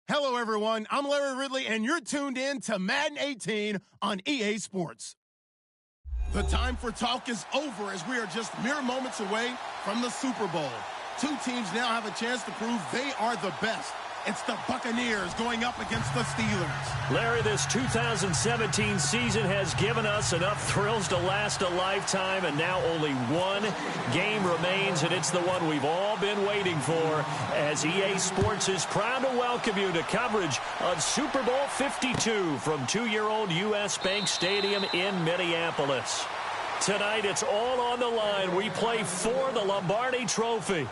Hello, everyone. I'm Larry Ridley, and you're tuned in to Madden 18 on EA Sports. The time for talk is over as we are just mere moments away from the Super Bowl. Two teams now have a chance to prove they are the best. It's the Buccaneers going up against the Steelers. Larry, this 2017 season has given us enough thrills to last a lifetime, and now only one game remains, and it's the one we've all been waiting for, as EA Sports is proud to welcome you to coverage of Super Bowl 52 from two-year-old U.S. Bank Stadium in Minneapolis. Tonight, it's all on the line. We play for the Lombardi Trophy.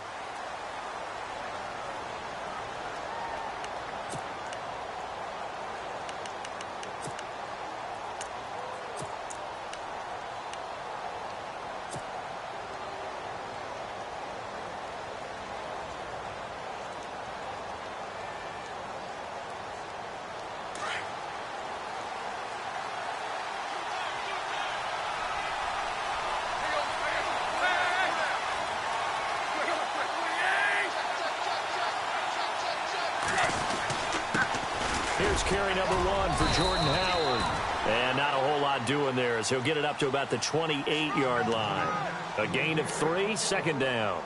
Here's carry number one for Jordan Howard. And not a whole lot doing there as he'll get it up to about the 28-yard line. A gain of 3, second down.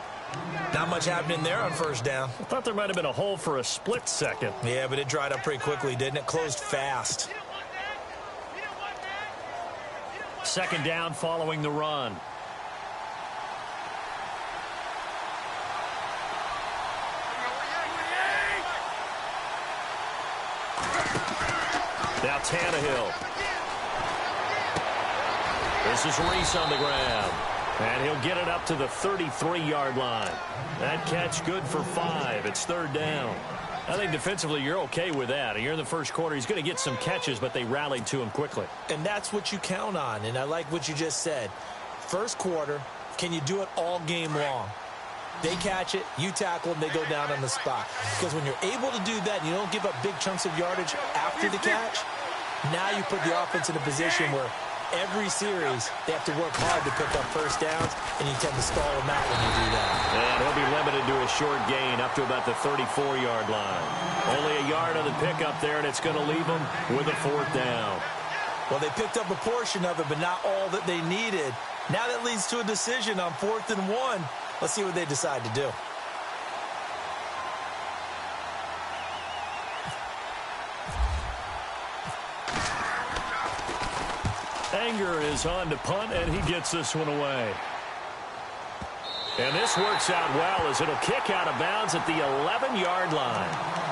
Not much happening there on first down. I thought there might have been a hole for a split second. Yeah, but it dried up pretty quickly, didn't it? Closed fast. Second down following the run. Now Tannehill. This is Reese on the ground. And he'll get it up to the 33-yard line. That catch good for 5. It's third down. I think defensively you're okay with that. You're in the first quarter. He's going to get some catches, but they rallied to him quickly. And that's what you count on. And I like what you just said. First quarter, can you do it all game long? They catch it, you tackle them, they go down on the spot. Because when you're able to do that and you don't give up big chunks of yardage after the catch, now you put the offense in a position where every series they have to work hard to pick up first downs, and you tend to stall them out when you do that. And he'll be limited to a short gain up to about the 34-yard line. Only a yard on the pickup there, and it's going to leave them with a fourth down. Well, they picked up a portion of it, but not all that they needed. Now that leads to a decision on 4th and 1. Let's see what they decide to do. Anger is on to punt, and he gets this one away. And this works out well as it'll kick out of bounds at the 11-yard line.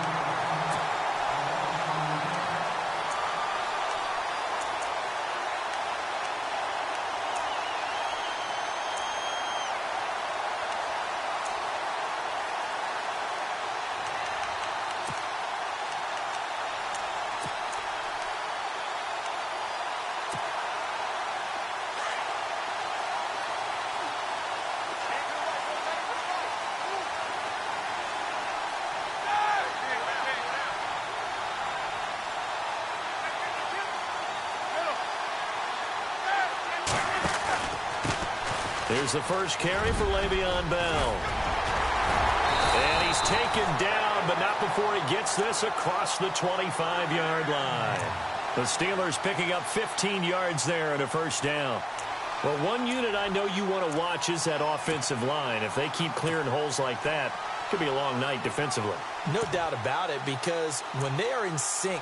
Here's the first carry for Le'Veon Bell. And he's taken down, but not before he gets this across the 25-yard line. The Steelers picking up 15 yards there and a first down. Well, one unit I know you want to watch is that offensive line. If they keep clearing holes like that, it could be a long night defensively. No doubt about it, because when they are in sync,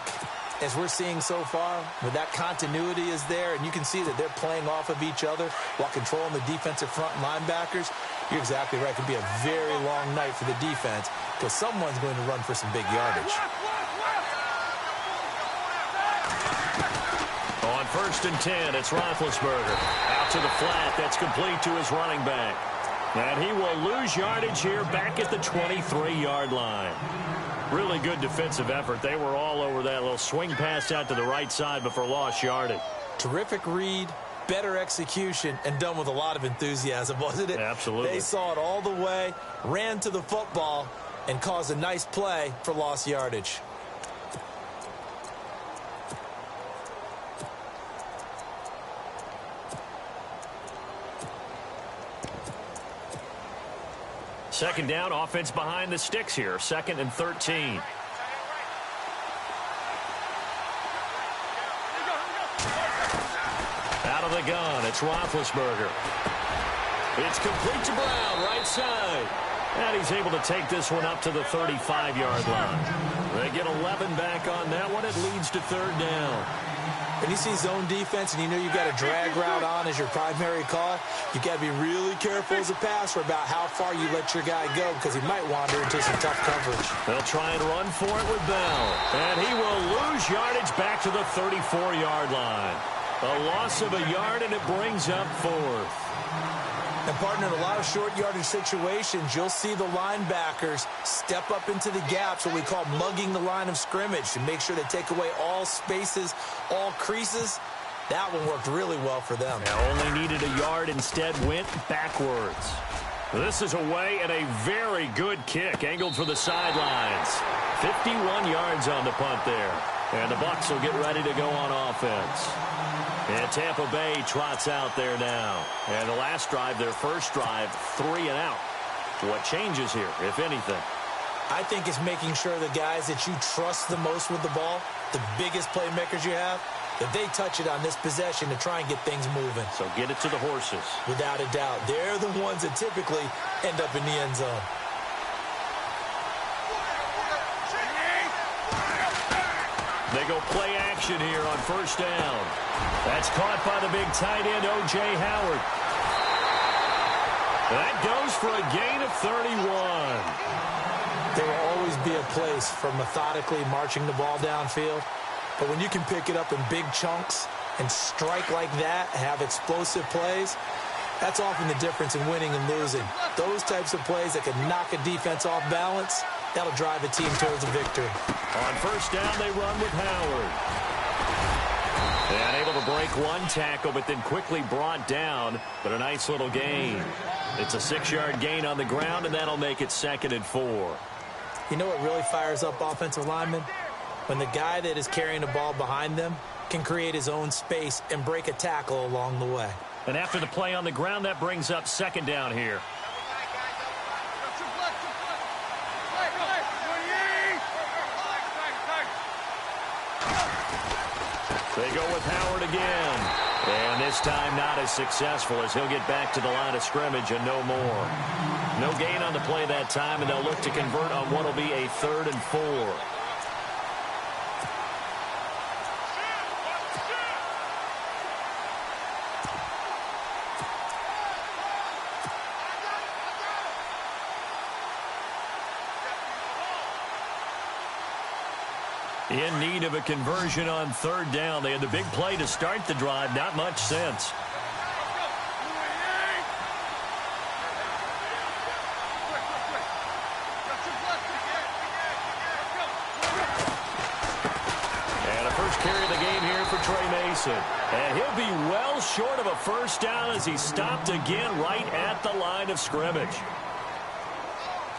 as we're seeing so far, where that continuity is there, and you can see that they're playing off of each other while controlling the defensive front linebackers, you're exactly right. It could be a very long night for the defense because someone's going to run for some big yardage. On 1st and 10, it's Roethlisberger. Out to the flat. That's complete to his running back. And he will lose yardage here back at the 23-yard line. Really good defensive effort. They were all over that little swing pass out to the right side before lost yardage. Terrific read, better execution, and done with a lot of enthusiasm, wasn't it? Absolutely. They saw it all the way, ran to the football, and caused a nice play for lost yardage. Second down, offense behind the sticks here. 2nd and 13. shotgun. It's Roethlisberger. It's complete to Brown, right side. And he's able to take this one up to the 35-yard line. They get 11 back on that one. It leads to third down. When you see zone defense and you know you've got a drag route on as your primary call, you got to be really careful as a passer about how far you let your guy go because he might wander into some tough coverage. They'll try and run for it with Bell. And he will lose yardage back to the 34-yard line. A loss of a yard, and it brings up fourth. And, partner, in a lot of short yardage situations, you'll see the linebackers step up into the gaps, what we call mugging the line of scrimmage, to make sure they take away all spaces, all creases. That one worked really well for them. Only needed a yard, instead went backwards. This is away and a very good kick, angled for the sidelines. 51 yards on the punt there. And the Bucs will get ready to go on offense. And Tampa Bay trots out there now. And the last drive, their first drive, 3 and out. What changes here, if anything? I think it's making sure the guys that you trust the most with the ball, the biggest playmakers you have, that they touch it on this possession to try and get things moving. So get it to the horses. Without a doubt. They're the ones that typically end up in the end zone. They go play action here on first down. That's caught by the big tight end, O.J. Howard. That goes for a gain of 31. There will always be a place for methodically marching the ball downfield. But when you can pick it up in big chunks and strike like that, have explosive plays, that's often the difference in winning and losing. Those types of plays that can knock a defense off balance, that'll drive a team towards a victory. On first down, they run with Howard. And able to break one tackle, but then quickly brought down, but a nice little gain. It's a 6-yard gain on the ground, and that'll make it 2nd and 4. You know what really fires up offensive linemen? When the guy that is carrying the ball behind them can create his own space and break a tackle along the way. And after the play on the ground, that brings up 2nd down here. They go with Howard again. And this time not as successful as he'll get back to the line of scrimmage and no more. No gain on the play that time, and they'll look to convert on what will be a 3rd and 4. In need of a conversion on 3rd down. They had the big play to start the drive. Not much sense. And a first carry of the game here for Trey Mason. And he'll be well short of a first down as he stopped again right at the line of scrimmage.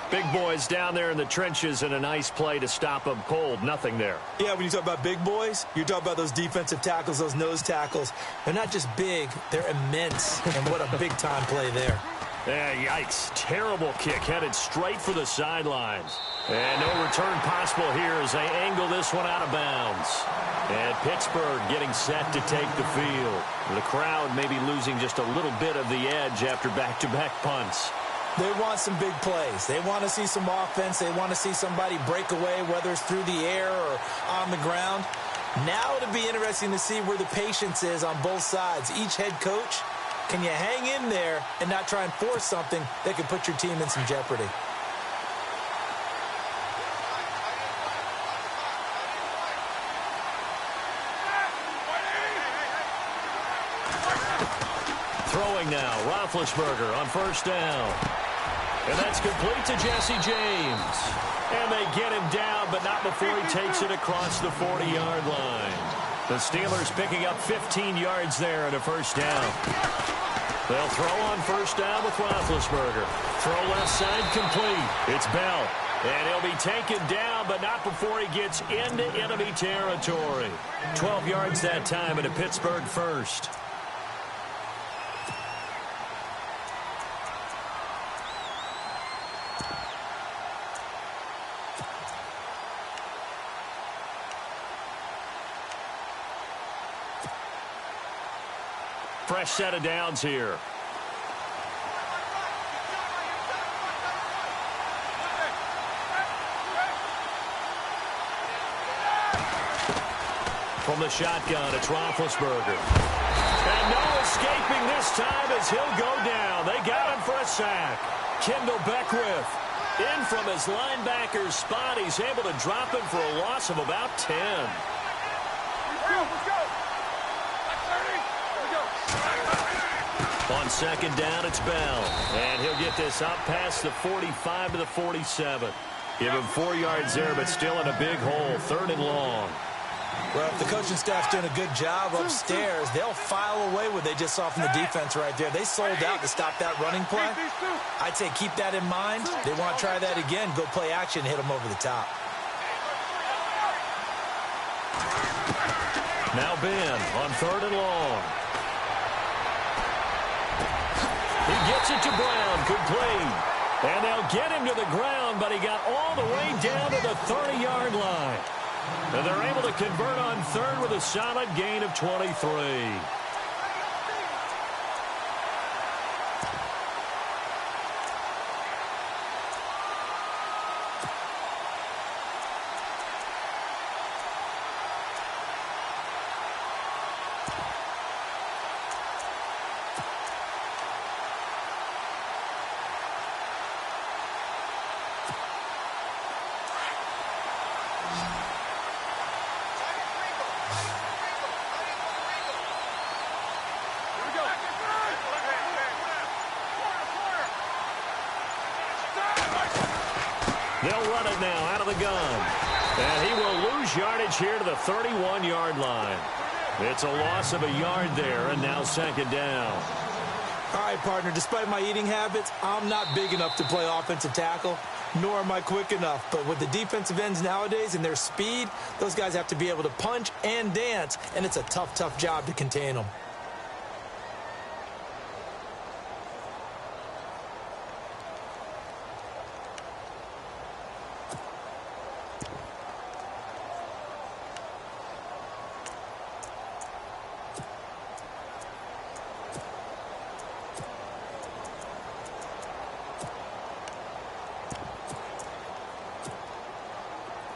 Big boys down there in the trenches, and a nice play to stop them cold. Nothing there. Yeah, when you talk about big boys, you're talking about those defensive tackles, those nose tackles. They're not just big, they're immense. And what a big-time play there. Yeah, yikes. Terrible kick headed straight for the sidelines. And no return possible here as they angle this one out of bounds. And Pittsburgh getting set to take the field. The crowd maybe losing just a little bit of the edge after back-to-back punts. They want some big plays. They want to see some offense. They want to see somebody break away, whether it's through the air or on the ground. Now it'll be interesting to see where the patience is on both sides. Each head coach, can you hang in there and not try and force something that could put your team in some jeopardy? Throwing now, Roethlisberger on first down. And that's complete to Jesse James. And they get him down, but not before he takes it across the 40-yard line. The Steelers picking up 15 yards there at a first down. They'll throw on first down with Roethlisberger. Throw left side complete. It's Bell. And he'll be taken down, but not before he gets into enemy territory. 12 yards that time and a Pittsburgh first. Fresh set of downs here. From the shotgun, it's Roethlisberger. And no escaping this time as he'll go down. They got him for a sack. Kendall Beckwith in from his linebacker's spot. He's able to drop him for a loss of about 10. On second down, it's Bell. And he'll get this up past the 45 to the 47. Give him 4 yards there, but still in a big hole. 3rd and long. Well, if the coaching staff's doing a good job upstairs, they'll file away what they just saw from the defense right there. They sold out to stop that running play. I'd say keep that in mind. They want to try that again, go play action, hit them over the top. Now Ben on 3rd and long. He gets it to Brown, complete. And they'll get him to the ground, but he got all the way down to the 30-yard line. And they're able to convert on 3rd with a solid gain of 23. They'll run it now out of the gun. And he will lose yardage here to the 31-yard line. It's a loss of a yard there, and now 2nd down. All right, partner, despite my eating habits, I'm not big enough to play offensive tackle, nor am I quick enough. But with the defensive ends nowadays and their speed, those guys have to be able to punch and dance, and it's a tough, tough job to contain them.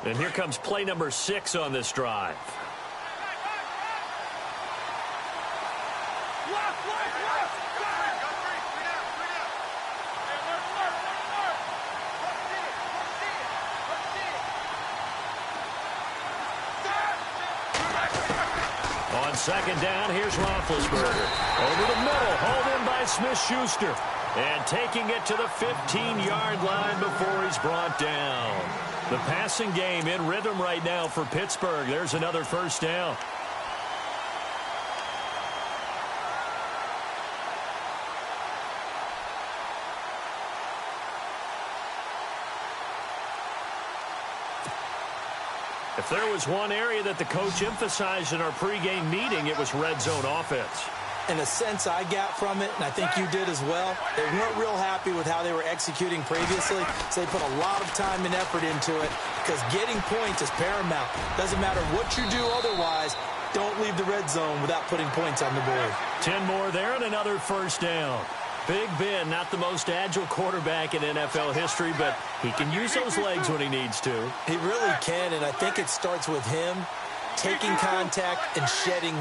And here comes play number 6 on this drive. On 2nd down, here's Roethlisberger. Over the middle, hauled in by Smith-Schuster. And taking it to the 15-yard line before he's brought down. The passing game in rhythm right now for Pittsburgh. There's another 1st down. If there was one area that the coach emphasized in our pregame meeting, it was red zone offense. In a sense I got from it, and I think you did as well, they weren't real happy with how they were executing previously, so they put a lot of time and effort into it because getting points is paramount. Doesn't matter what you do otherwise, don't leave the red zone without putting points on the board. 10 more there and another 1st down. Big Ben, not the most agile quarterback in NFL history, but he can use those legs when he needs to. He really can, and I think it starts with him taking contact and shedding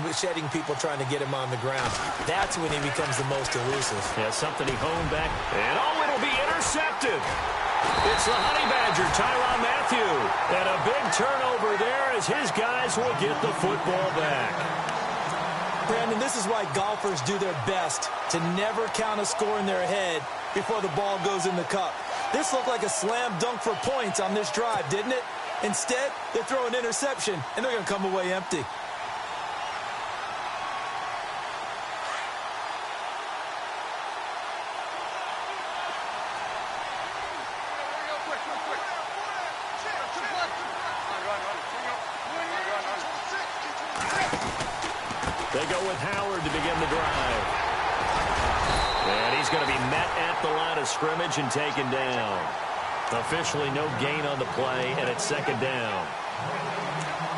people trying to get him on the ground. That's when he becomes the most elusive. Yeah, something he honed back. And it'll be intercepted. It's the Honey Badger, Tyrann Mathieu. And a big turnover there as his guys will get the football back. Brandon, this is why golfers do their best to never count a score in their head before the ball goes in the cup. This looked like a slam dunk for points on this drive, didn't it? Instead, they throw an interception, and they're going to come away empty. They go with Howard to begin the drive. And he's going to be met at the line of scrimmage and taken down. Officially no gain on the play, and it's 2nd down.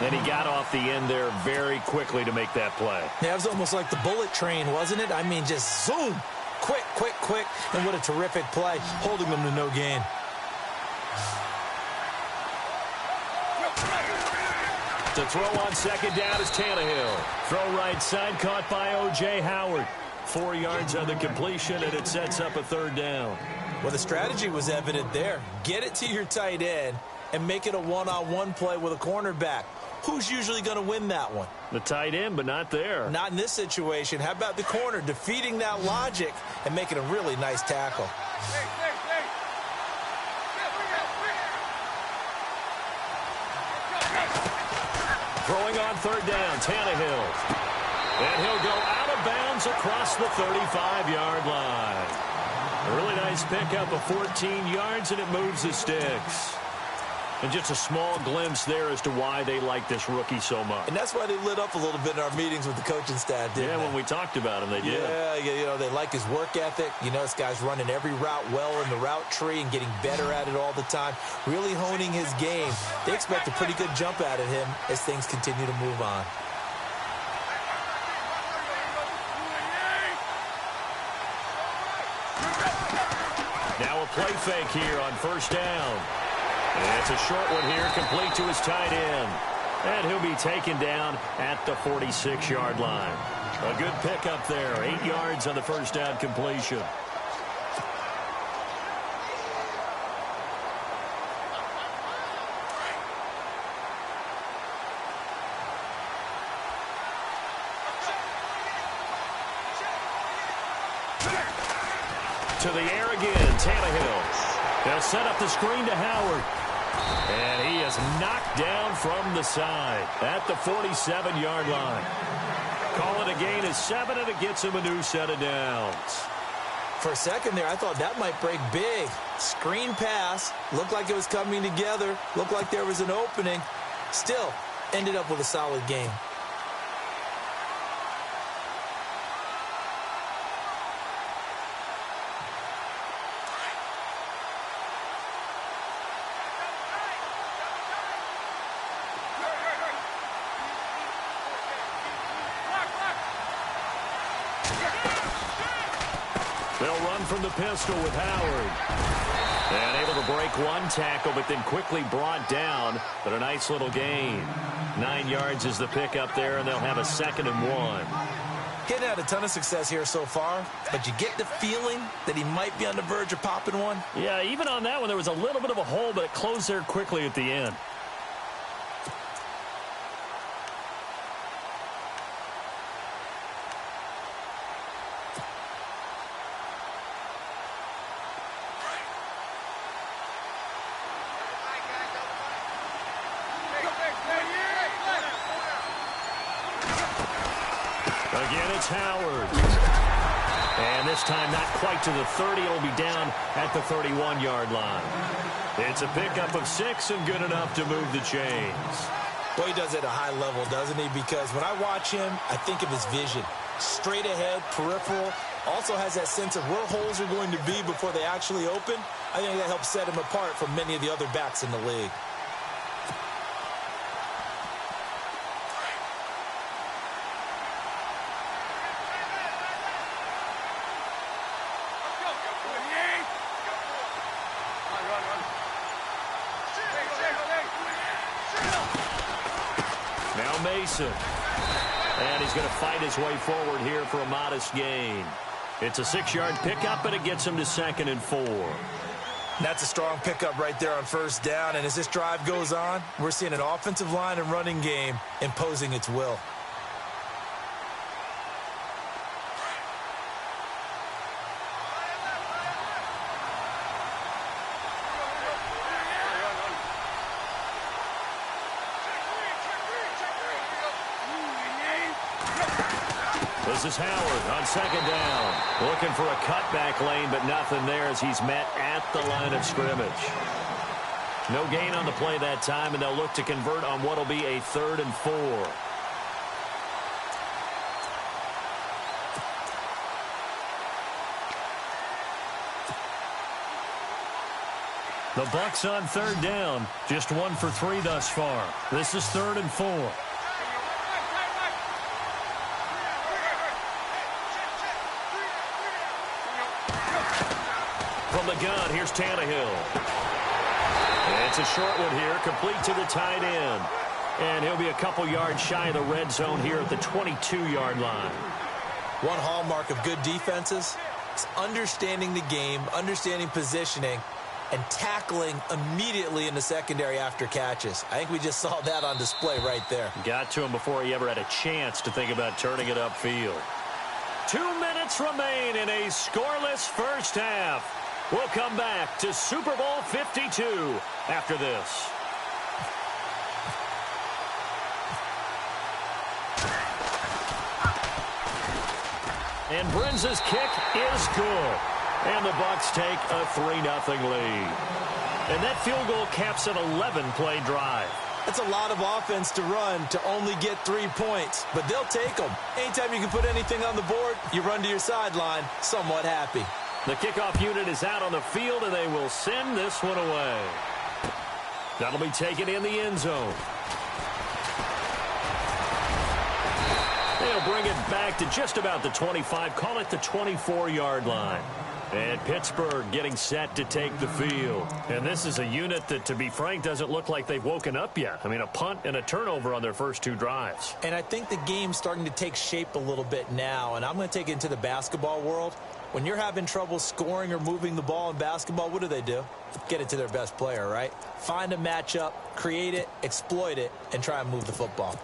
And he got off the end there very quickly to make that play. Yeah, it was almost like the bullet train, wasn't it? I mean, just zoom. Quick, quick, quick. And what a terrific play, holding them to no gain. To throw on second down is Tannehill. Throw right side, caught by O.J. Howard. 4 yards on the completion, and it sets up a third down. Well, the strategy was evident there. Get it to your tight end and make it a one-on-one play with a cornerback. Who's usually going to win that one? The tight end, but not there. Not in this situation. How about the corner defeating that logic and making a really nice tackle? Throwing on third down, Tannehill. And he'll go out of bounds across the 35-yard line. A really nice pickup of 14 yards, and it moves the sticks. And just a small glimpse there as to why they like this rookie so much. And that's why they lit up a little bit in our meetings with the coaching staff, didn't they? When we talked about him, they did. Yeah, you know, they like his work ethic. You know, this guy's running every route well in the route tree and getting better at it all the time, really honing his game. They expect a pretty good jump out of him as things continue to move on. Now a play fake here on first down. And it's a short one here, complete to his tight end. And he'll be taken down at the 46-yard line. A good pickup there, 8 yards on the first down completion. To the air again, Tannehill. They'll set up the screen to Howard. And he is knocked down from the side at the 47-yard line. Call it a gain of 7, and it gets him a new set of downs. For a second there, I thought that might break big. Screen pass. Looked like it was coming together. Looked like there was an opening. Still, ended up with a solid gain. They'll run from the pistol with Howard. And able to break one tackle, but then quickly brought down. But a nice little gain. 9 yards is the pickup there, and they'll have a 2nd and 1. He hadn't had a ton of success here so far, but you get the feeling that he might be on the verge of popping one. Yeah, even on that one, there was a little bit of a hole, but it closed there quickly at the end. Again, it's Howard. And this time not quite to the 30. It'll be down at the 31-yard line. It's a pickup of 6 and good enough to move the chains. Boy, he does it at a high level, doesn't he? Because when I watch him, I think of his vision. Straight ahead, peripheral. Also has that sense of where holes are going to be before they actually open. I think that helps set him apart from many of the other backs in the league. Now Mason. And he's going to fight his way forward here for a modest gain. It's a 6-yard pickup, but it gets him to 2nd and 4. That's a strong pickup right there on first down. And as this drive goes on, we're seeing an offensive line and running game imposing its will. This is Howard on 2nd down. Looking for a cutback lane, but nothing there as he's met at the line of scrimmage. No gain on the play that time, and they'll look to convert on what will be a 3rd and 4. The Bucs on third down. Just 1 for 3 thus far. This is 3rd and 4. From the gun, here's Tannehill. And it's a short one here, complete to the tight end. And he'll be a couple yards shy of the red zone here at the 22-yard line. One hallmark of good defenses is understanding the game, understanding positioning, and tackling immediately in the secondary after catches. I think we just saw that on display right there. Got to him before he ever had a chance to think about turning it upfield. 2 minutes remain in a scoreless first half. We'll come back to Super Bowl 52 after this. And Brenza's kick is good. And the Bucs take a 3-0 lead. And that field goal caps an 11-play drive. That's a lot of offense to run to only get 3 points, but they'll take them. Anytime you can put anything on the board, you run to your sideline somewhat happy. The kickoff unit is out on the field, and they will send this one away. That'll be taken in the end zone. They'll bring it back to just about the 25, call it the 24-yard line. And Pittsburgh getting set to take the field. And this is a unit that, to be frank, doesn't look like they've woken up yet. I mean, a punt and a turnover on their first 2 drives. And I think the game's starting to take shape a little bit now, and I'm going to take it into the basketball world. When you're having trouble scoring or moving the ball in basketball, what do? Get it to their best player, right? Find a matchup, create it, exploit it, and try and move the football.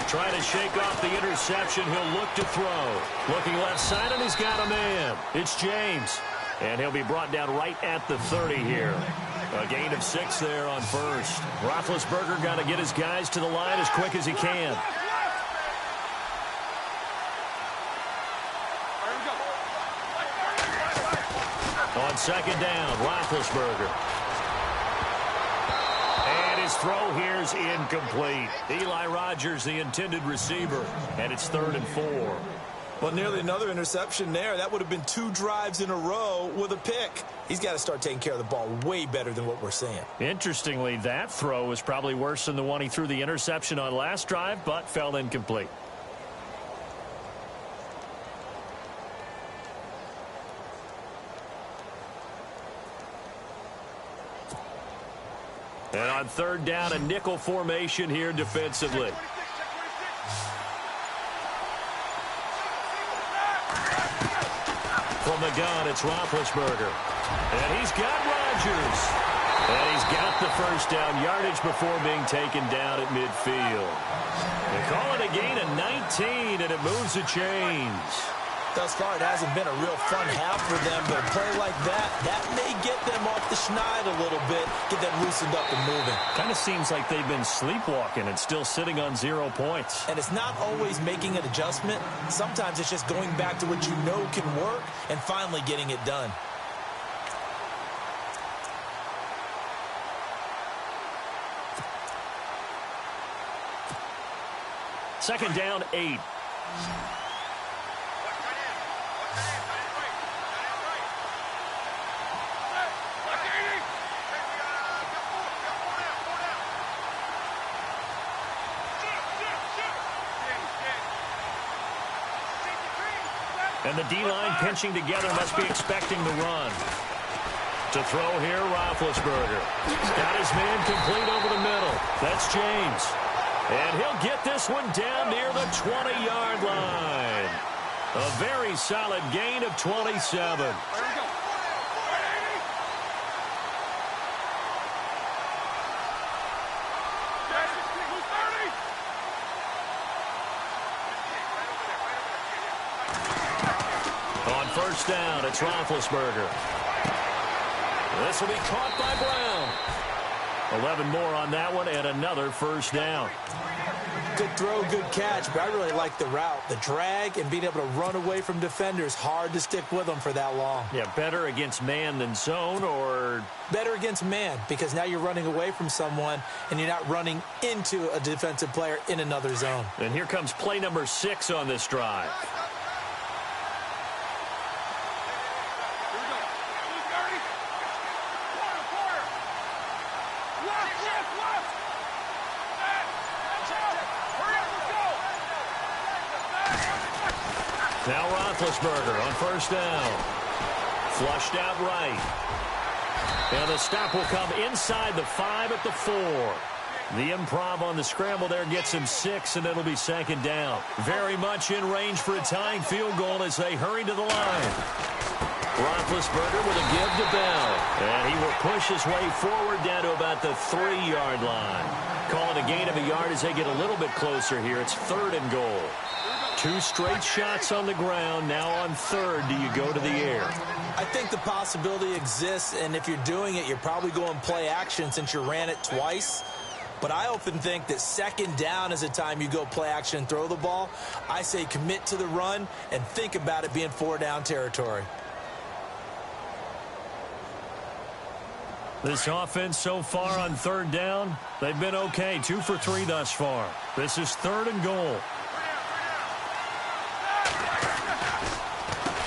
Trying to shake off the interception. He'll look to throw. Looking left side, and he's got a man. It's James. And he'll be brought down right at the 30 here. A gain of 6 there on first. Roethlisberger got to get his guys to the line as quick as he can. On second down, Roethlisberger. His throw here is incomplete. Eli Rogers, the intended receiver, and it's 3rd and 4. Well, nearly another interception there. That would have been 2 drives in a row with a pick. He's got to start taking care of the ball way better than what we're seeing. Interestingly, that throw was probably worse than the one he threw the interception on last drive, but fell incomplete. And on third down, a nickel formation here defensively. From the gun, it's Roethlisberger. And he's got Rodgers. And he's got the first down yardage before being taken down at midfield. They call it a gain of 19, and it moves the chains. Thus far, it hasn't been a real fun half for them, but a play like that may get them off the schneid a little bit, get them loosened up and moving. Kind of seems like they've been sleepwalking and still sitting on 0 points. And it's not always making an adjustment. Sometimes it's just going back to what you know can work and finally getting it done. Second down, 8. And the D-line pinching together, must be expecting the run. To throw here, Roethlisberger. Got his man complete over the middle. That's James. And he'll get this one down near the 20-yard line. A very solid gain of 27. On first down, it's Roethlisberger. This will be caught by Brown. 11 more on that one and another first down. Good throw, good catch, but I really like the route. The drag and being able to run away from defenders, hard to stick with them for that long. Yeah, better against man than zone, or? Better against man, because now you're running away from someone and you're not running into a defensive player in another zone. And here comes play number 6 on this drive. Now Roethlisberger on first down. Flushed out right. And the stop will come inside the 5 at the 4. The improv on the scramble there gets him 6, and it'll be second down. Very much in range for a tying field goal as they hurry to the line. Roethlisberger with a give to Bell. And he will push his way forward down to about the 3-yard line. Calling a gain of a yard as they get a little bit closer here. It's 3rd and goal. 2 straight shots on the ground. Now on 3rd, do you go to the air? I think the possibility exists, and if you're doing it, you're probably going play action since you ran it twice. But I often think that 2nd down is the time you go play action and throw the ball. I say commit to the run and think about it being 4-down territory. This offense so far on 3rd down, they've been okay. 2 for 3 thus far. This is 3rd and goal.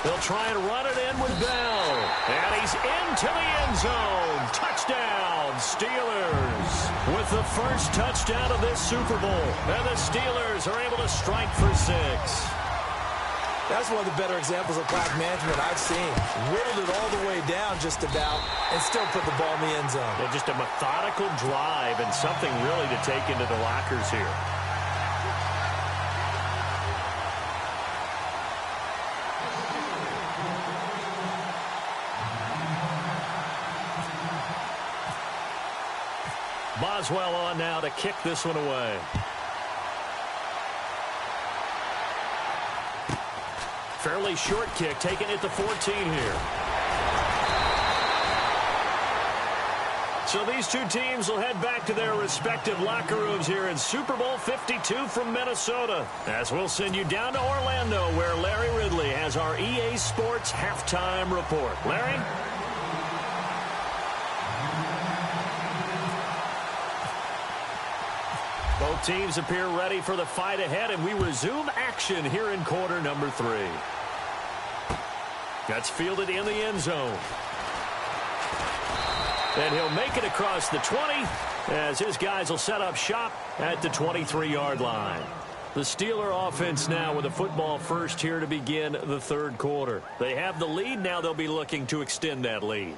They'll try and run it in with Bell. And he's into the end zone. Touchdown, Steelers. With the first touchdown of this Super Bowl. And the Steelers are able to strike for 6. That's one of the better examples of clock management I've seen. Whittled it all the way down just about and still put the ball in the end zone. Yeah, just a methodical drive and something really to take into the lockers here. Boswell on now to kick this one away. Fairly short kick, taking it to 14 here. So these two teams will head back to their respective locker rooms here in Super Bowl 52 from Minnesota. As we'll send you down to Orlando, where Larry Ridley has our EA Sports halftime report. Larry? Both teams appear ready for the fight ahead, and we resume action here in quarter number 3. That's fielded in the end zone. And he'll make it across the 20 as his guys will set up shop at the 23-yard line. The Steeler offense now with the football first here to begin the 3rd quarter. They have the lead. Now they'll be looking to extend that lead.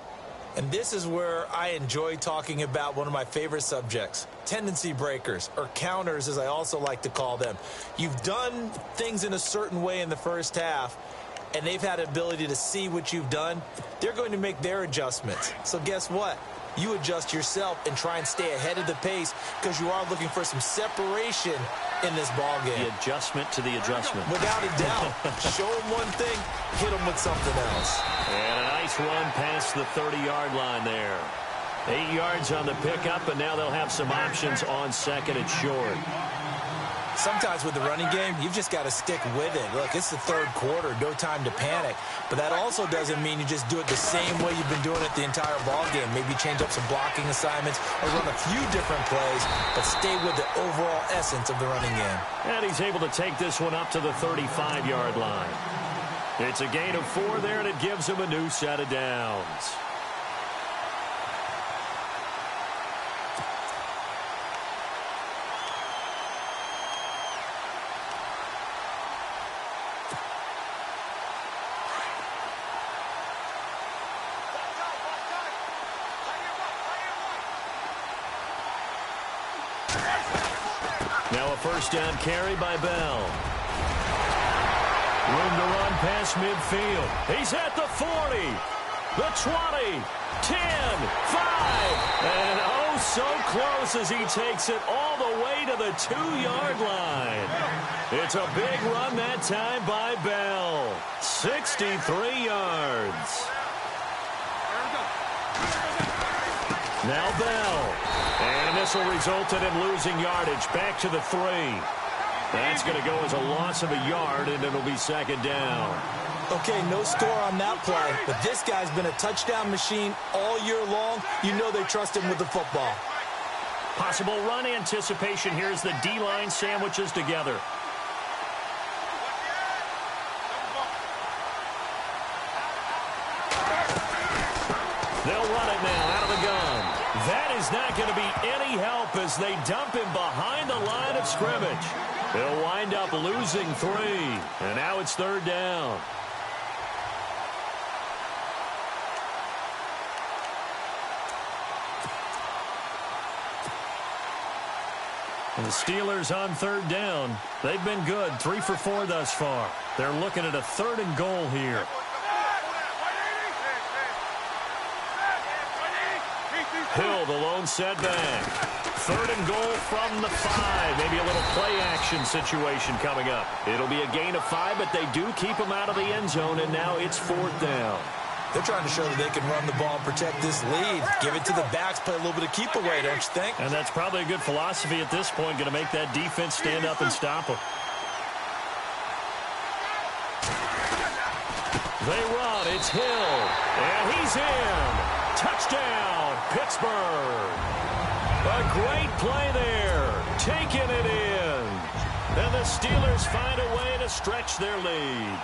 And this is where I enjoy talking about one of my favorite subjects, tendency breakers, or counters as I also like to call them. You've done things in a certain way in the first half, and they've had the ability to see what you've done. They're going to make their adjustments. So guess what? You adjust yourself and try and stay ahead of the pace because you are looking for some separation in this ball game. The adjustment to the adjustment. Without a doubt. Show them one thing, hit them with something else. And a nice run past the 30-yard line there. 8 yards on the pickup, and now they'll have some options on 2nd and short. Sometimes with the running game, you've just got to stick with it. Look, it's the 3rd quarter, no time to panic. But that also doesn't mean you just do it the same way you've been doing it the entire ball game. Maybe change up some blocking assignments or run a few different plays, but stay with the overall essence of the running game. And he's able to take this one up to the 35-yard line. It's a gain of 4 there, and it gives him a new set of downs. Now a first down carry by Bell. Room to run past midfield. He's at the 40, the 20, 10, 5, and oh so close as he takes it all the way to the 2-yard line. It's a big run that time by Bell. 63 yards. Now Bell. And this will result in him losing yardage. Back to the 3. That's going to go as a loss of a yard, and it'll be second down. Okay, no score on that play, but this guy's been a touchdown machine all year long. You know they trust him with the football. Possible run anticipation. Here's the D-line sandwiches together. They'll run it now out of the gun. That is not going to be any help as they dump him behind the line of scrimmage. They'll wind up losing 3, and now it's third down. And the Steelers on third down. They've been good, 3 for 4 thus far. They're looking at a 3rd and goal here. Hill, the lone setback. 3rd and goal from the 5. Maybe a little play action situation coming up. It'll be a gain of 5, but they do keep him out of the end zone, and now it's 4th down. They're trying to show that they can run the ball and protect this lead. Give it to the backs, play a little bit of keep away, don't you think? And that's probably a good philosophy at this point, going to make that defense stand up and stop them. They run, it's Hill, and he's in. Touchdown, Pittsburgh. A great play there, taking it in. And the Steelers find a way to stretch their lead.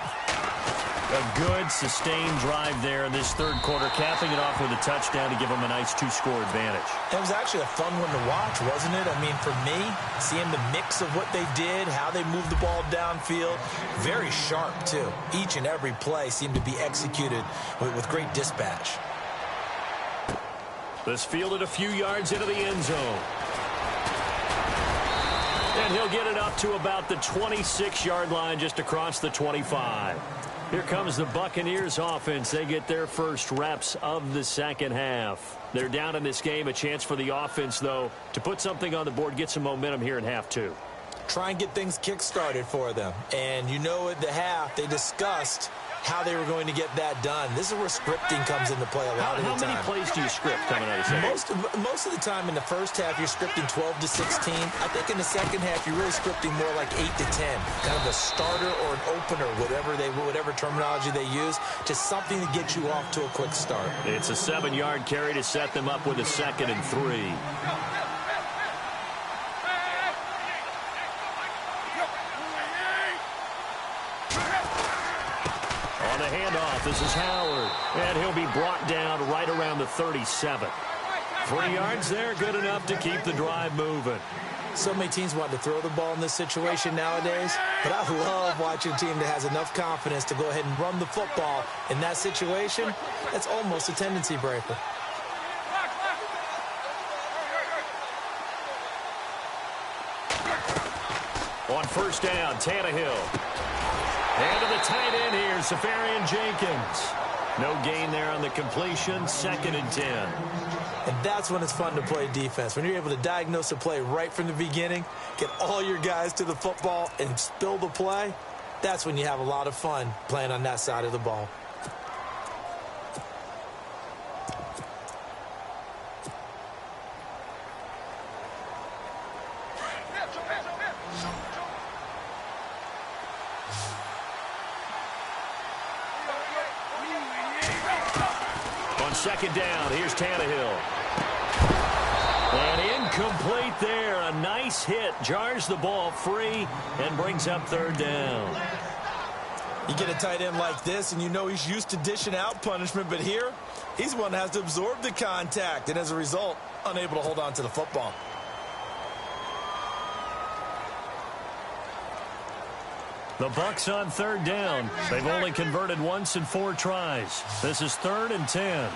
A good, sustained drive there in this third quarter, capping it off with a touchdown to give them a nice 2-score advantage. It was actually a fun one to watch, wasn't it? I mean, for me, seeing the mix of what they did, how they moved the ball downfield, very sharp, too. Each and every play seemed to be executed with great dispatch. This fielded a few yards into the end zone. And he'll get it up to about the 26-yard line, just across the 25. Here comes the Buccaneers offense. They get their first reps of the second half. They're down in this game. A chance for the offense, though, to put something on the board, get some momentum here in half 2. Try and get things kick-started for them. And you know at the half, they discussed how they were going to get that done. This is where scripting comes into play a lot of the time. How many plays do you script coming out of the second? Most of the time in the first half, you're scripting 12 to 16. I think in the second half, you're really scripting more like 8 to 10. Kind of a starter or an opener, whatever terminology they use, just something to get you off to a quick start. It's a 7-yard carry to set them up with a 2nd and 3. On the handoff, this is Howard, and he'll be brought down right around the 37. 3 yards there, good enough to keep the drive moving. So many teams want to throw the ball in this situation nowadays, but I love watching a team that has enough confidence to go ahead and run the football. In that situation, that's almost a tendency breaker. On first down, Tannehill. And to the tight end here, Safarian Jenkins. No gain there on the completion, 2nd and 10. And that's when it's fun to play defense. When you're able to diagnose a play right from the beginning, get all your guys to the football and spill the play, that's when you have a lot of fun playing on that side of the ball. Second down, here's Tannehill. And incomplete there. A nice hit. Jars the ball free and brings up third down. You get a tight end like this, and you know he's used to dishing out punishment, but here, he's one that has to absorb the contact, and as a result, unable to hold on to the football. The Bucs on third down. They've only converted once in 4 tries. This is 3rd and 10.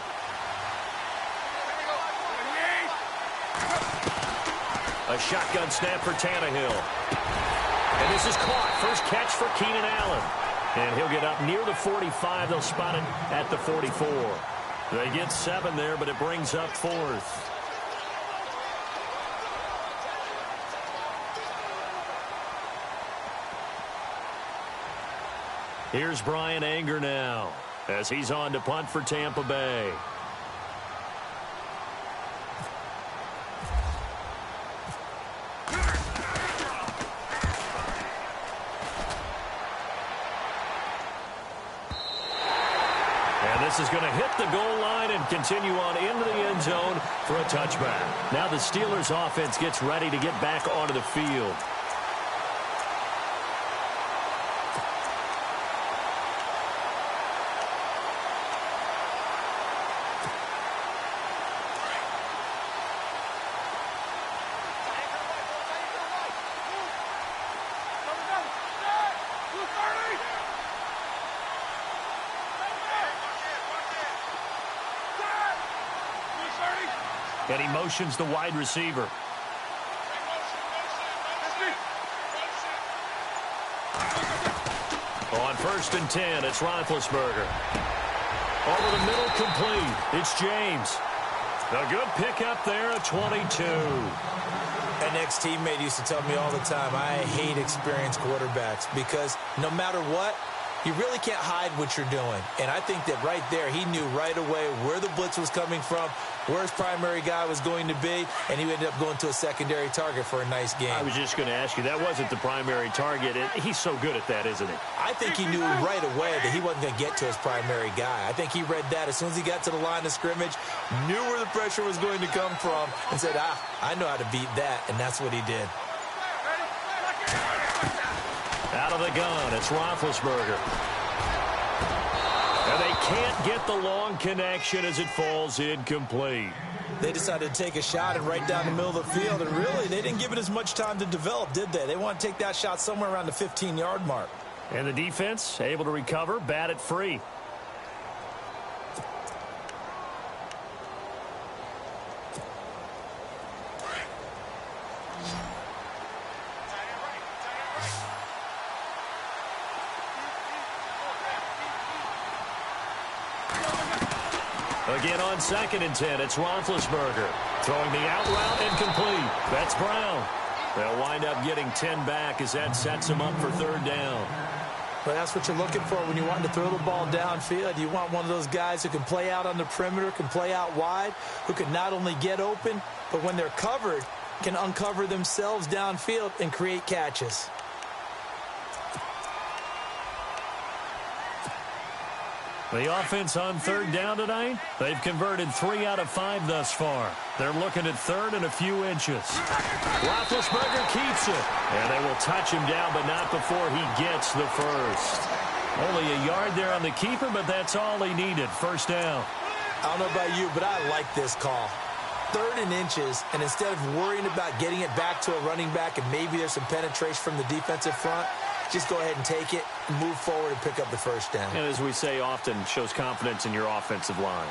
A shotgun snap for Tannehill. And this is caught. First catch for Keenan Allen. And he'll get up near the 45. They'll spot it at the 44. They get 7 there, but it brings up 4th. Here's Brian Anger now as he's on to punt for Tampa Bay. This is going to hit the goal line and continue on into the end zone for a touchback. Now the Steelers offense gets ready to get back onto the field. And he motions the wide receiver. On 1st and 10, it's Roethlisberger. Over the middle, complete. It's James. A good pickup there at 22. An ex-teammate used to tell me all the time, I hate experienced quarterbacks because no matter what, you really can't hide what you're doing. And I think that right there, he knew right away where the blitz was coming from, where his primary guy was going to be, and he ended up going to a secondary target for a nice game. I was just going to ask you, that wasn't the primary target. He's so good at that, isn't he? I think he knew right away that he wasn't going to get to his primary guy. I think he read that as soon as he got to the line of scrimmage, knew where the pressure was going to come from, and said, I know how to beat that, and that's what he did. Out of the gun, it's Roethlisberger. And they can't get the long connection as it falls incomplete. They decided to take a shot and right down the middle of the field, and really, they didn't give it as much time to develop, did they? They want to take that shot somewhere around the 15-yard mark. And the defense able to recover, bat it free. Again on 2nd and 10, it's Roethlisberger. Throwing the out route incomplete. That's Brown. They'll wind up getting 10 back as that sets them up for 3rd down. But that's what you're looking for when you want to throw the ball downfield. You want one of those guys who can play out on the perimeter, can play out wide, who can not only get open, but when they're covered, can uncover themselves downfield and create catches. The offense on 3rd down tonight, they've converted 3 out of 5 thus far. They're looking at 3rd and a few inches. Roethlisberger keeps it, and they will touch him down, but not before he gets the first. Only a yard there on the keeper, but that's all he needed. 1st down. I don't know about you, but I like this call. 3rd and inches, and instead of worrying about getting it back to a running back and maybe there's some penetration from the defensive front, just go ahead and take it, move forward, and pick up the 1st down. And as we say often, shows confidence in your offensive line.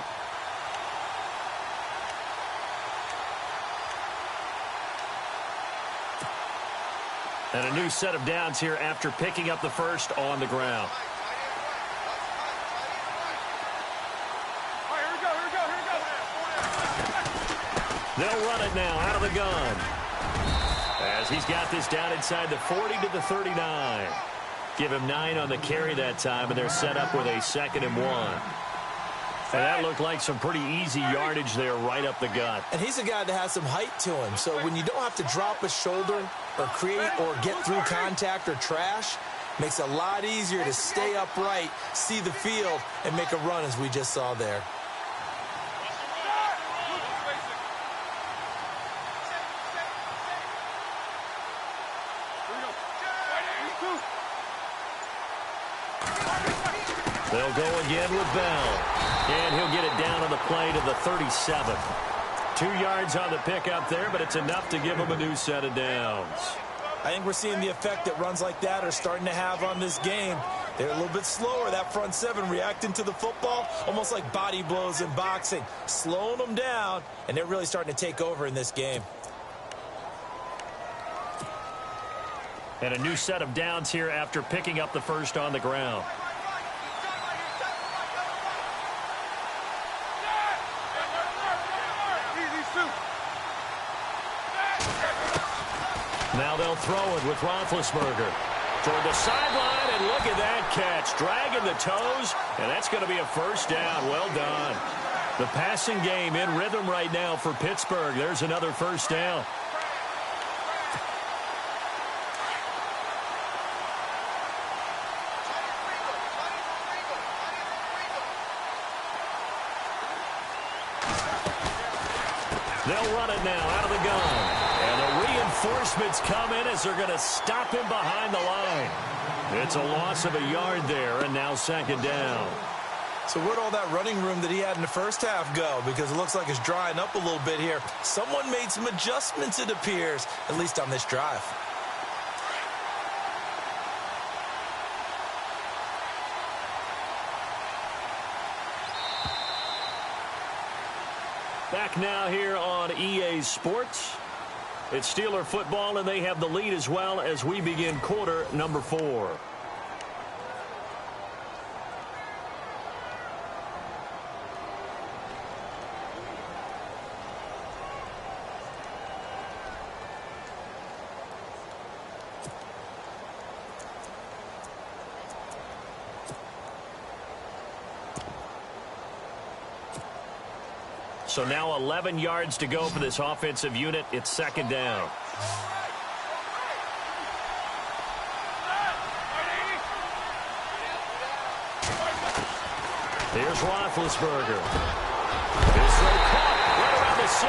And a new set of downs here after picking up the first on the ground. They'll run it now out of the gun. As he's got this down inside the 40 to the 39. Give him 9 on the carry that time, and they're set up with a 2nd and 1. And that looked like some pretty easy yardage there right up the gut. And he's a guy that has some height to him. So when you don't have to drop a shoulder or create or get through contact or trash, makes it a lot easier to stay upright, see the field, and make a run as we just saw there. They'll go again with Bell. And he'll get it down on the play to the 37. 2 yards on the pickup there, but it's enough to give him a new set of downs. I think we're seeing the effect that runs like that are starting to have on this game. They're a little bit slower, that front 7 reacting to the football, almost like body blows in boxing, slowing them down, and they're really starting to take over in this game. And a new set of downs here after picking up the first on the ground. Now they'll throw it with Roethlisberger toward the sideline, and look at that catch, dragging the toes, and that's going to be a 1st down. Well done. The passing game in rhythm right now for Pittsburgh. There's another 1st down. They'll run it now out of the gun. And the reinforcements come in as they're going to stop him behind the line. It's a loss of a yard there, and now second down. So where'd all that running room that he had in the first half go? Because it looks like it's drying up a little bit here. Someone made some adjustments, it appears, at least on this drive. Back now here on EA Sports. It's Steeler football, and they have the lead as well as we begin quarter number 4. So now 11 yards to go for this offensive unit. It's second down. Here's Roethlisberger. This throw caught right around the 6.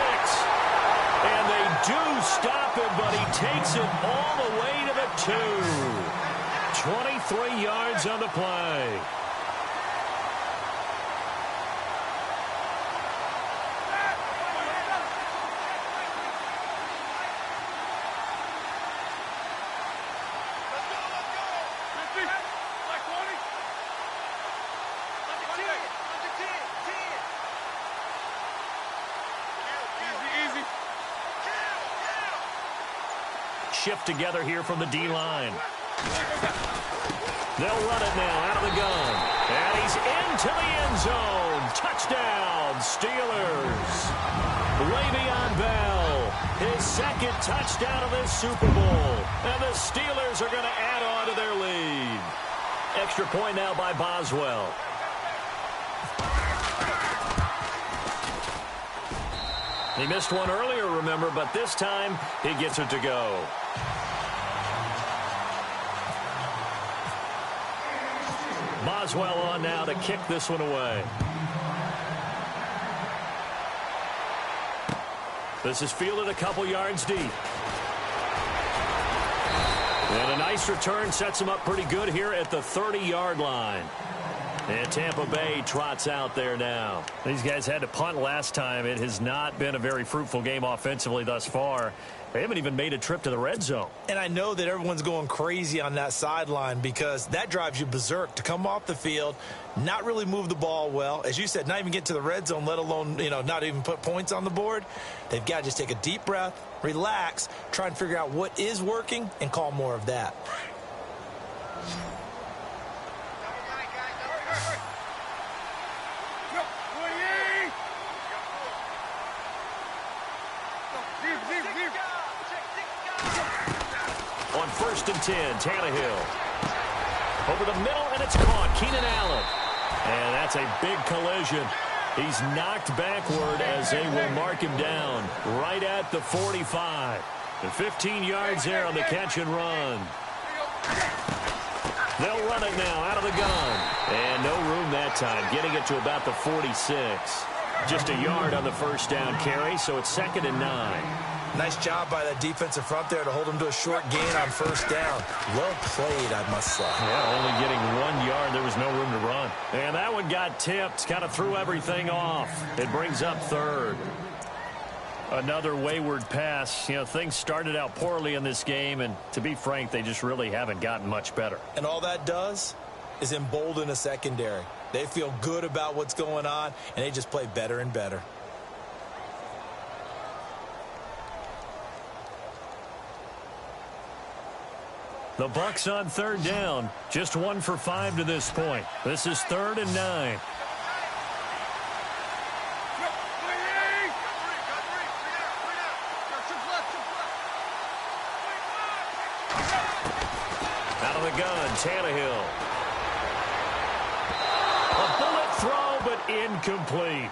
And they do stop him, but he takes it all the way to the 2. 23 yards on the play. Shift together here from the D-line. They'll run it now out of the gun. And he's into the end zone. Touchdown, Steelers. Le'Veon Bell, his second touchdown of this Super Bowl. And the Steelers are going to add on to their lead. Extra point now by Boswell. He missed one earlier, remember, but this time he gets it to go. Boswell on now to kick this one away. This is fielded a couple yards deep. And a nice return sets him up pretty good here at the 30-yard line. And Tampa Bay trots out there now. These guys had to punt last time. It has not been a very fruitful game offensively thus far. They haven't even made a trip to the red zone. And I know that everyone's going crazy on that sideline because that drives you berserk to come off the field, not really move the ball well. As you said, not even get to the red zone, let alone, not even put points on the board. They've got to just take a deep breath, relax, try and figure out what is working, and call more of that. On 1st and 10, Tannehill. Over the middle, and it's caught. Keenan Allen. And that's a big collision. He's knocked backward as they will mark him down right at the 45. The 15 yards there on the catch and run. They'll run it now out of the gun. And no room that time, getting it to about the 46. Just a yard on the first down carry, so it's 2nd and 9. Nice job by that defensive front there to hold him to a short gain on first down. Well played, I must say. Yeah, only getting 1 yard. There was no room to run. And that one got tipped, kind of threw everything off. It brings up 3rd. Another wayward pass. Things started out poorly in this game, and to be frank, they just really haven't gotten much better. And all that does is embolden a secondary. They feel good about what's going on, and they just play better and better. The Bucs on 3rd down. Just 1 for 5 to this point. This is 3rd and 9. Out of the gun, Tannehill. A bullet throw, but incomplete.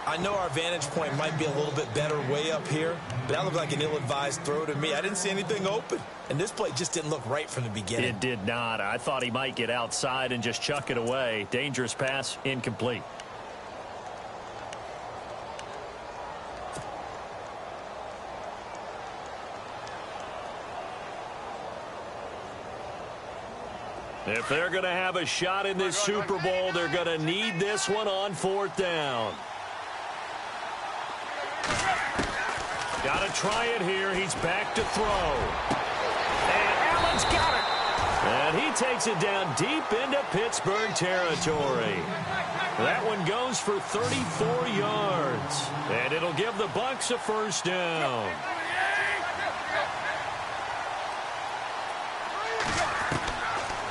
I know our vantage point might be a little bit better way up here, but that looked like an ill-advised throw to me. I didn't see anything open, and this play just didn't look right from the beginning. It did not. I thought he might get outside and just chuck it away. Dangerous pass, incomplete. If they're going to have a shot in this Super Bowl, they're going to need this one on 4th down. Got to try it here. He's back to throw. And Allen's got it. And he takes it down deep into Pittsburgh territory. That one goes for 34 yards. And it'll give the Bucs a 1st down.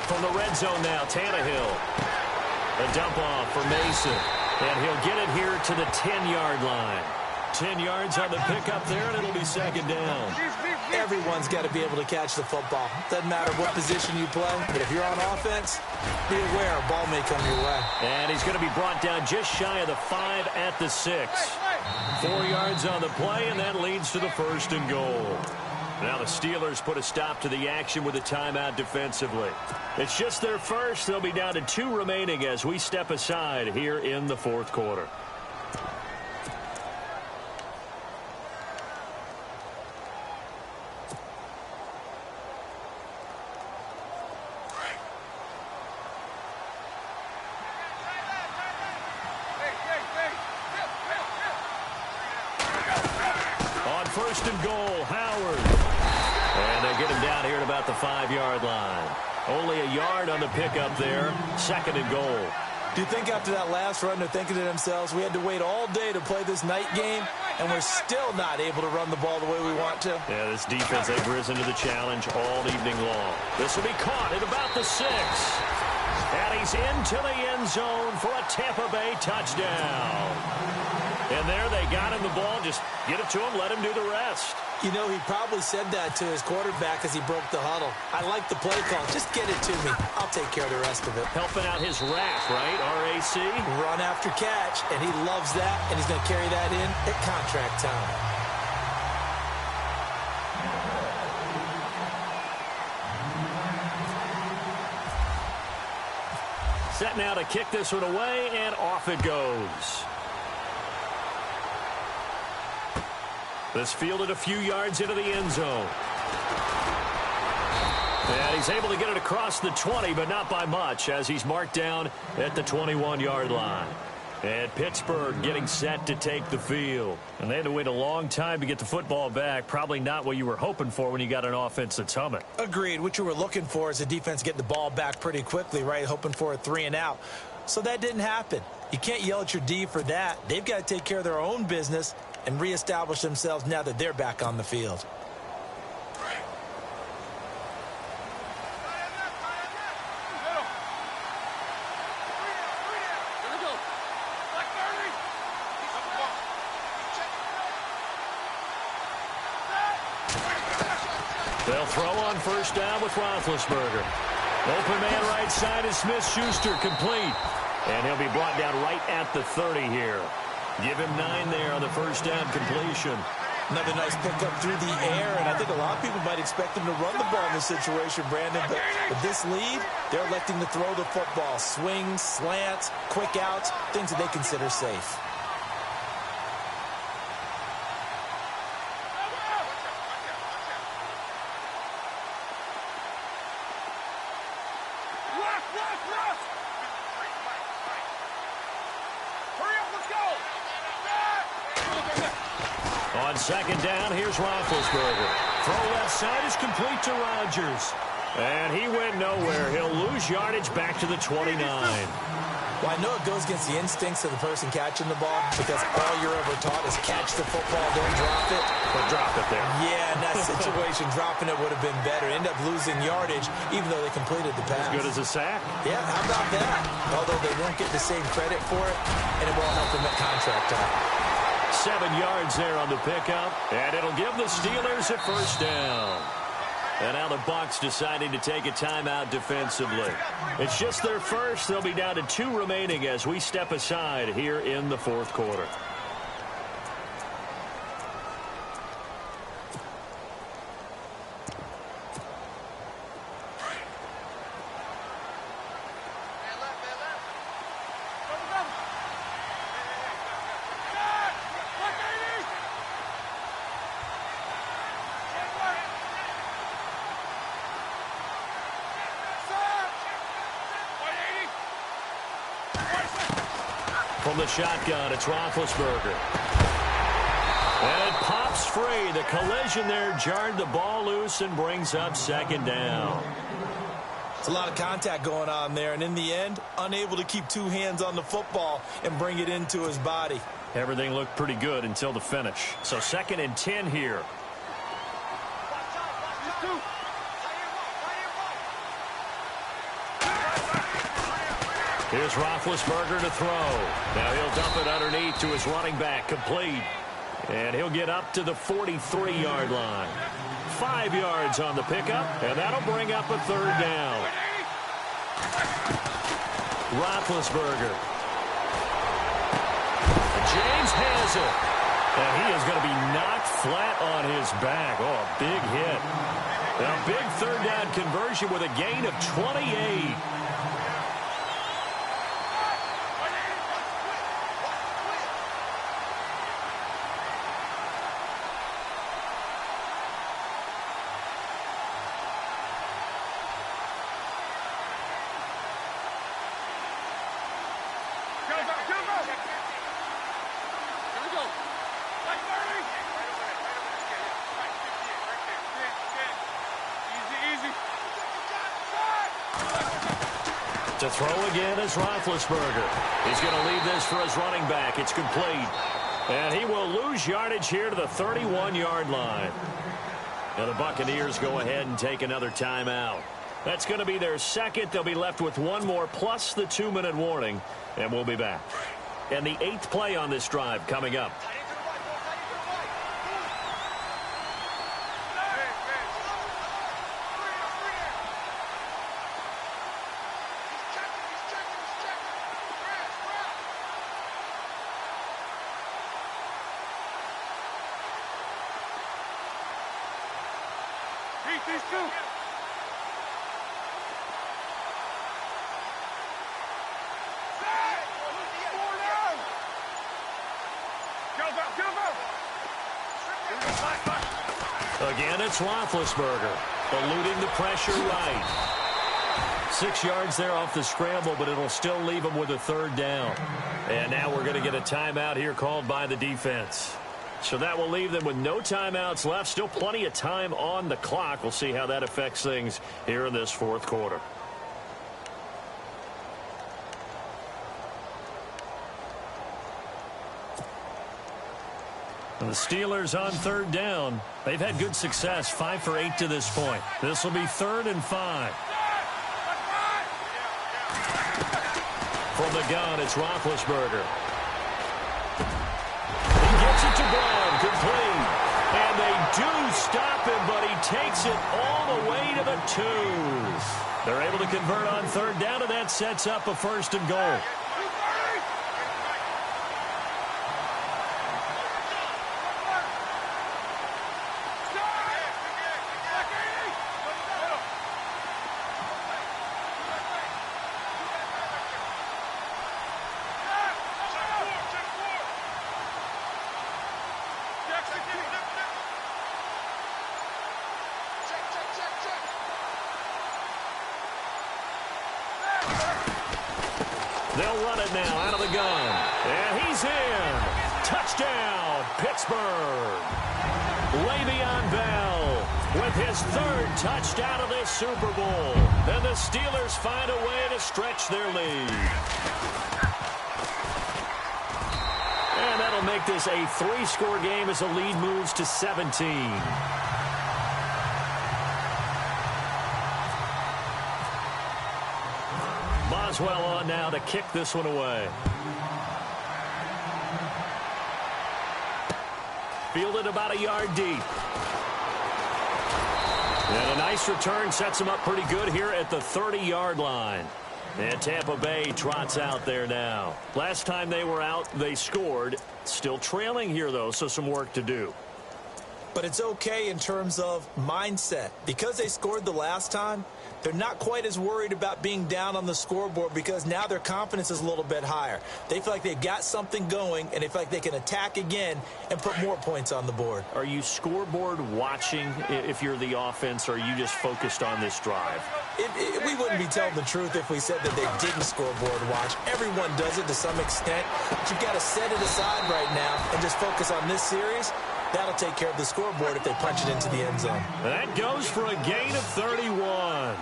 From the red zone now, Tannehill. A dump off for Mason. And he'll get it here to the 10-yard line. 10 yards on the pickup there, and it'll be 2nd down. Everyone's got to be able to catch the football. Doesn't matter what position you play, but if you're on offense, be aware a ball may come your way. And he's going to be brought down just shy of the 5 at the 6. 4 yards on the play, and that leads to the 1st and goal. Now the Steelers put a stop to the action with a timeout defensively. It's just their first. They'll be down to 2 remaining as we step aside here in the 4th quarter. On 1st and goal, Howard. And they get him down here at about the 5-yard line. Only a yard on the pickup there. 2nd and goal. Do you think after that last run they're thinking to themselves, we had to wait all day to play this night game, and we're still not able to run the ball the way we want to? Yeah, this defense, they've risen to the challenge all evening long. This will be caught at about the 6. And he's into the end zone for a Tampa Bay touchdown. And there they got him the ball. Just get it to him, let him do the rest. You know, he probably said that to his quarterback as he broke the huddle. I like the play call. Just get it to me. I'll take care of the rest of it. Helping out his rack, right? RAC? Run after catch, and he loves that, and he's going to carry that in at contract time. Set now to kick this one away, and off it goes. This fielded a few yards into the end zone. And he's able to get it across the 20, but not by much, as he's marked down at the 21-yard line. And Pittsburgh getting set to take the field. And they had to wait a long time to get the football back. Probably not what you were hoping for when you got an offense that's humming. Agreed. What you were looking for is a defense getting the ball back pretty quickly, right? Hoping for a 3 and out. So that didn't happen. You can't yell at your D for that. They've got to take care of their own business and reestablish themselves now that they're back on the field. They'll throw on 1st down with Roethlisberger. Open man right side is Smith-Schuster, complete. And he'll be brought down right at the 30 here. Give him 9 there on the 1st down completion. Another nice pickup through the air, and I think a lot of people might expect him to run the ball in this situation, Brandon. But with this lead, they're electing to throw the football. Swings, slants, quick outs, things that they consider safe. On 2nd down, here's Roethlisberger. Throw left side is complete to Rodgers. And he went nowhere. He'll lose yardage back to the 29. Well, I know it goes against the instincts of the person catching the ball because all you're ever taught is catch the football, don't drop it. But drop it there. Yeah, in that situation, dropping it would have been better. End up losing yardage, even though they completed the pass. As good as a sack. Yeah, how about that? Although they won't get the same credit for it, and it won't help them at contract time. 7 yards there on the pickup, and it'll give the Steelers a 1st down. And now the Bucs deciding to take a timeout defensively. It's just their first. They'll be down to 2 remaining as we step aside here in the 4th quarter. From the shotgun, it's Roethlisberger. And it pops free. The collision there jarred the ball loose and brings up second down. It's a lot of contact going on there, and in the end, unable to keep two hands on the football and bring it into his body. Everything looked pretty good until the finish. So 2nd and 10 here. Here's Roethlisberger to throw. Now he'll dump it underneath to his running back, complete. And he'll get up to the 43-yard line. 5 yards on the pickup, and that'll bring up a 3rd down. Roethlisberger. James has it. And he is going to be knocked flat on his back. Oh, a big hit. A big 3rd down conversion with a gain of 28. To throw again is Roethlisberger. He's going to leave this for his running back. It's complete. And he will lose yardage here to the 31-yard line. Now the Buccaneers go ahead and take another timeout. That's going to be their 2nd. They'll be left with 1 more plus the 2-minute warning. And we'll be back. And the 8th play on this drive coming up. Again, it's Roethlisberger, eluding the pressure right. 6 yards there off the scramble, but it'll still leave him with a 3rd down. And now we're going to get a timeout here called by the defense. So that will leave them with no timeouts left. Still plenty of time on the clock. We'll see how that affects things here in this 4th quarter. And the Steelers on 3rd down. They've had good success, 5 for 8 to this point. This will be 3rd and 5. From the gun, it's Roethlisberger. He gets it to Brown, complete. And they do stop him, but he takes it all the way to the 2s. They're able to convert on 3rd down, and that sets up a 1st and goal. They'll run it now out of the gun. And he's in. Touchdown, Pittsburgh. Le'Veon Bell with his 3rd touchdown of this Super Bowl. And the Steelers find a way to stretch their lead. And that'll make this a 3-score game as the lead moves to 17. Boswell on now to kick this one away. Fielded about a yard deep. And a nice return sets him up pretty good here at the 30-yard line. And Tampa Bay trots out there now. Last time they were out, they scored. Still trailing here, though, so some work to do. But it's okay in terms of mindset. Because they scored the last time, they're not quite as worried about being down on the scoreboard because now their confidence is a little bit higher. They feel like they've got something going, and they feel like they can attack again and put more points on the board. Are you scoreboard watching if you're the offense, or are you just focused on this drive? We wouldn't be telling the truth if we said that they didn't scoreboard watch. Everyone does it to some extent, but you've got to set it aside right now and just focus on this series. That'll take care of the scoreboard if they punch it into the end zone. That goes for a gain of 31.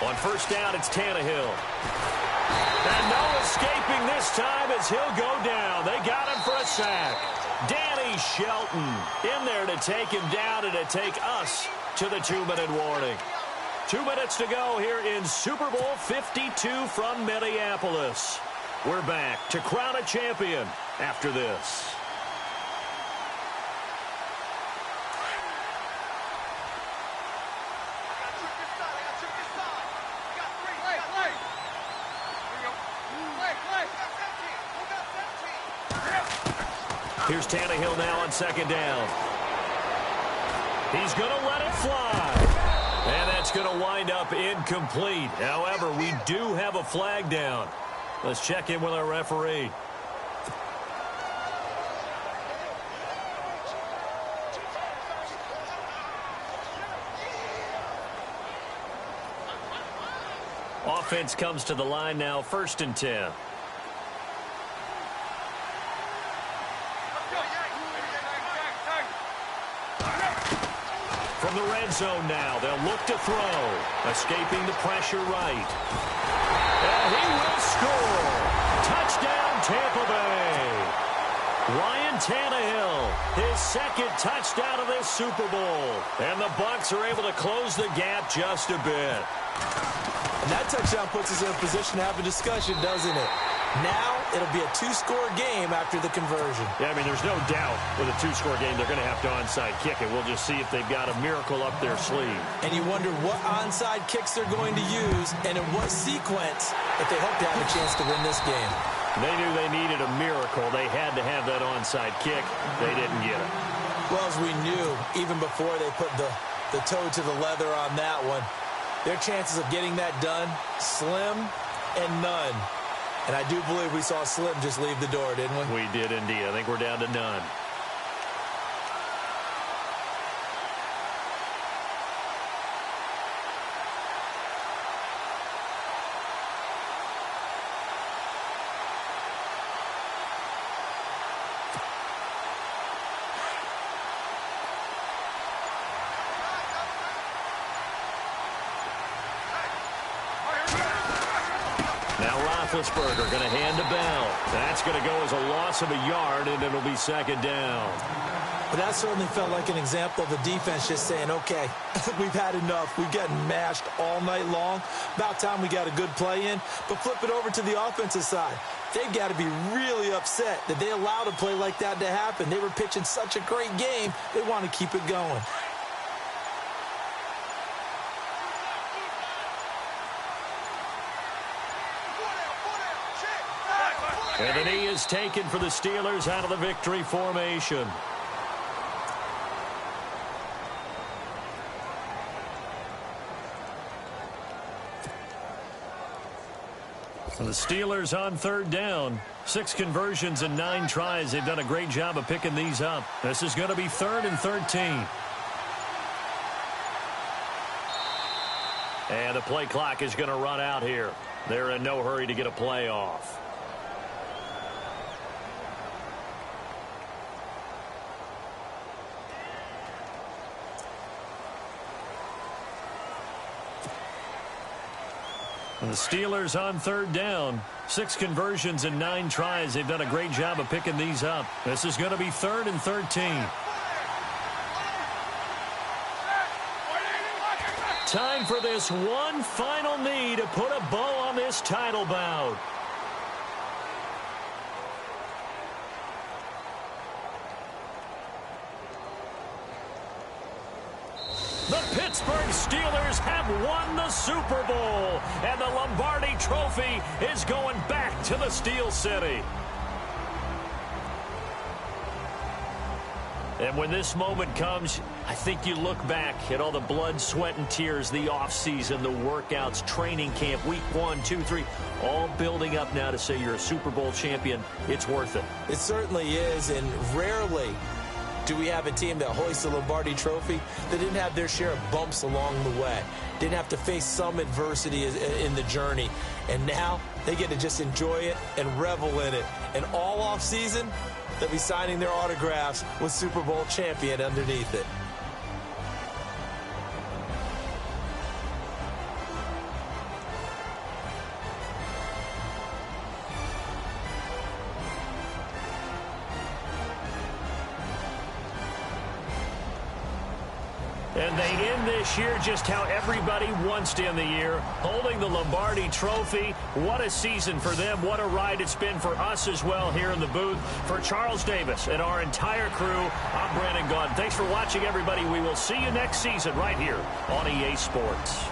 On first down, it's Tannehill. And no escaping this time as he'll go down. They got him for a sack. Danny Shelton in there to take him down and to take us to the 2-minute warning. 2 minutes to go here in Super Bowl 52 from Minneapolis. We're back to crown a champion after this. Here's Tannehill now on second down. He's going to let it fly. And that's going to wind up incomplete. However, we do have a flag down. Let's check in with our referee. Offense comes to the line now, 1st and 10. From the red zone now, they'll look to throw. Escaping the pressure right. And he will score. Touchdown, Tampa Bay. Ryan Tannehill, his second touchdown of this Super Bowl. And the Bucs are able to close the gap just a bit. And that touchdown puts us in a position to have a discussion, doesn't it? Now it'll be a 2-score game after the conversion. Yeah, I mean, there's no doubt with a 2-score game they're going to have to onside kick it. We'll just see if they've got a miracle up their sleeve. And you wonder what onside kicks they're going to use and in what sequence if they hope to have a chance to win this game. They knew they needed a miracle. They had to have that onside kick. They didn't get it. Well, as we knew, even before they put the toe to the leather on that one, their chances of getting that done, slim and none. And I do believe we saw Slim just leave the door, didn't we? We did indeed. I think we're down to none. Roethlisberger going to hand to Bell. That's going to go as a loss of a yard, and it'll be 2nd down. But that certainly felt like an example of the defense just saying, okay, we've had enough. We've gotten mashed all night long. About time we got a good play in. But flip it over to the offensive side. They've got to be really upset that they allowed a play like that to happen. They were pitching such a great game, they want to keep it going. And the knee is taken for the Steelers out of the victory formation. And the Steelers on 3rd down. 6 conversions and 9 tries. They've done a great job of picking these up. This is going to be 3rd and 13. And the play clock is going to run out here. They're in no hurry to get a play off. And the Steelers on 3rd down. 6 conversions and 9 tries. They've done a great job of picking these up. This is going to be 3rd and 13. Time for this one final knee to put a bow on this title bout. The Pittsburgh Steelers have won the Super Bowl, and the Lombardi Trophy is going back to the Steel City. And when this moment comes, I think you look back at all the blood, sweat, and tears, the offseason, the workouts, training camp, week 1, 2, 3, all building up now to say you're a Super Bowl champion. It's worth it. It certainly is, and rarely do we have a team that hoists the Lombardi Trophy that didn't have their share of bumps along the way, didn't have to face some adversity in the journey, and now they get to just enjoy it and revel in it. And all offseason, they'll be signing their autographs with Super Bowl champion underneath it. And they end this year just how everybody wants to end the year, holding the Lombardi Trophy. What a season for them. What a ride it's been for us as well here in the booth. For Charles Davis and our entire crew, I'm Brandon Gaudin. Thanks for watching, everybody. We will see you next season right here on EA Sports.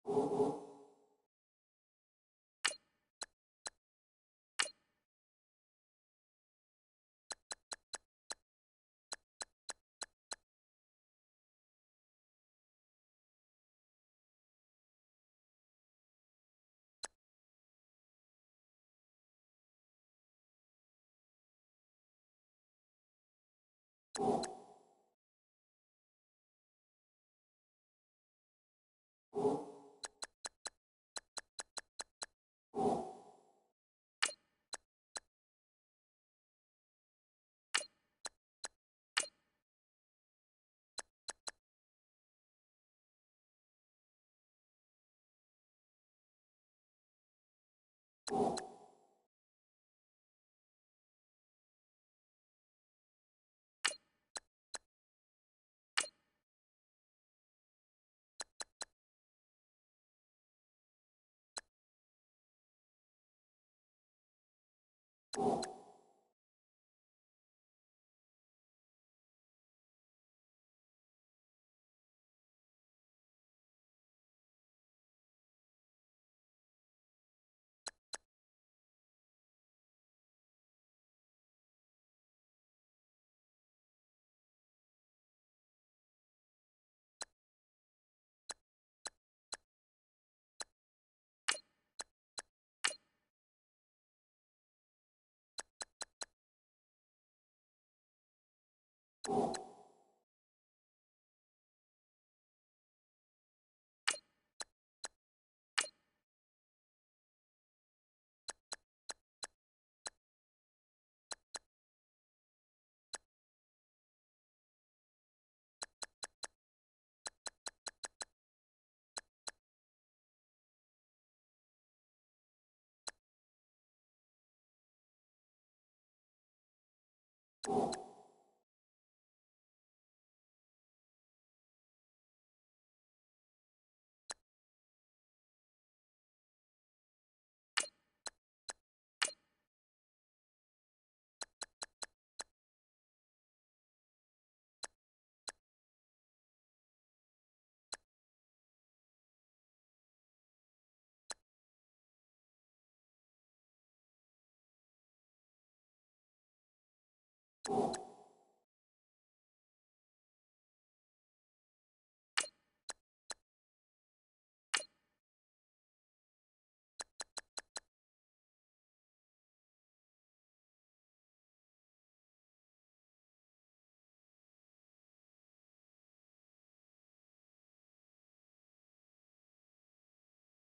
You